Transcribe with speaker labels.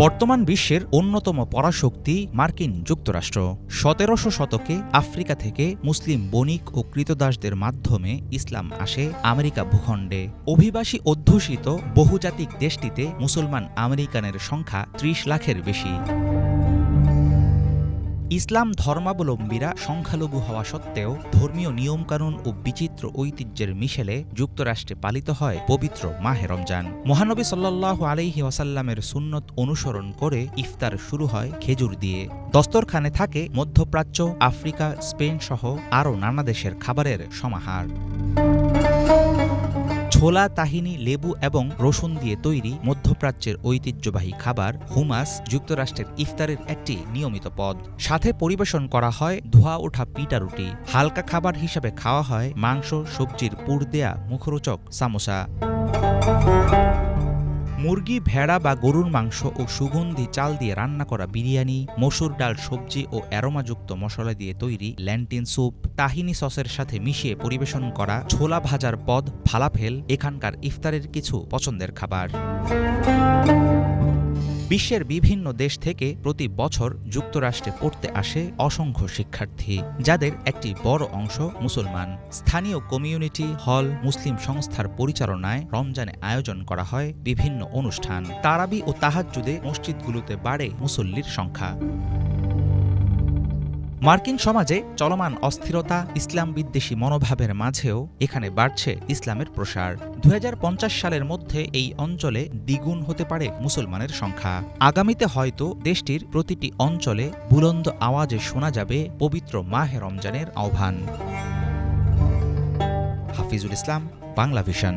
Speaker 1: বর্তমান বিশ্বের অন্যতম পরাশক্তি মার্কিন যুক্তরাষ্ট্র। ১৭০০ শতকে আফ্রিকা থেকে মুসলিম বণিক ও ক্রীতদাসদের মাধ্যমে ইসলাম আসে আমেরিকা ভূখণ্ডে। অভিবাসী অধ্যুষিত বহুজাতিক দেশটিতে মুসলমান আমেরিকানের সংখ্যা ৩০ লাখের বেশি। ইসলাম ধর্মাবলম্বীরা সংখ্যালঘু হওয়া সত্ত্বেও ধর্মীয় নিয়মকানুন ও বিচিত্র ঐতিহ্যের মিশেলে যুক্তরাষ্ট্রে পালিত হয় পবিত্র মাহে রমজান। মহানবী সাল্লাল্লাহু আলাইহি ওয়াসাল্লামের সুন্নত অনুসরণ করে ইফতার শুরু হয় খেজুর দিয়ে। দস্তরখানে থাকে মধ্যপ্রাচ্য, আফ্রিকা, স্পেন সহ আরও নানা দেশের খাবারের সমাহার। ছোলা, তাহিনি, লেবু এবং রসুন দিয়ে তৈরি মধ্যপ্রাচ্যের ঐতিহ্যবাহী খাবার হুমাস যুক্তরাষ্ট্রের ইফতারের একটি নিয়মিত পদ। সাথে পরিবেশন করা হয় ধোয়া ওঠা পিটা রুটি। হালকা খাবার হিসাবে খাওয়া হয় মাংস, সবজির পুর দেয়া মুখরোচক সামোসা। মুরগি, ভেড়া বা গরুর মাংস ও সুগন্ধি চাল দিয়ে রান্না করা বিরিয়ানি, মসুর ডাল, সবজি ও অ্যারোমাযুক্ত মশলা দিয়ে তৈরি ল্যান্টিন স্যুপ, তাহিনি সসের সাথে মিশিয়ে পরিবেশন করা ছোলা ভাজার পদ ফালাফেল এখানকার ইফতারের কিছু পছন্দের খাবার। বিশ্বের বিভিন্ন দেশ থেকে প্রতি বছর যুক্তরাষ্ট্রে পড়তে আসে অসংখ্য শিক্ষার্থী, যাদের একটি বড় অংশ মুসলমান। স্থানীয় কমিউনিটি হল, মুসলিম সংস্থার পরিচালনায় রমজানে আয়োজন করা হয় বিভিন্ন অনুষ্ঠান। তারাবি ও তাহাজ্জুদে মসজিদগুলোতে বাড়ে মুসল্লির সংখ্যা। মার্কিন সমাজে চলমান অস্থিরতা, ইসলাম বিদ্বেষী মনোভাবের মাঝেও এখানে বাড়ছে ইসলামের প্রসার। ২০৫০ সালের মধ্যে এই অঞ্চলে দ্বিগুণ হতে পারে মুসলমানের সংখ্যা। আগামীতে হয়তো দেশটির প্রতিটি অঞ্চলে বুলন্দ আওয়াজে শোনা যাবে পবিত্র মাহে রমজানের আহ্বান। হাফিজুল ইসলাম, বাংলা ভিশন।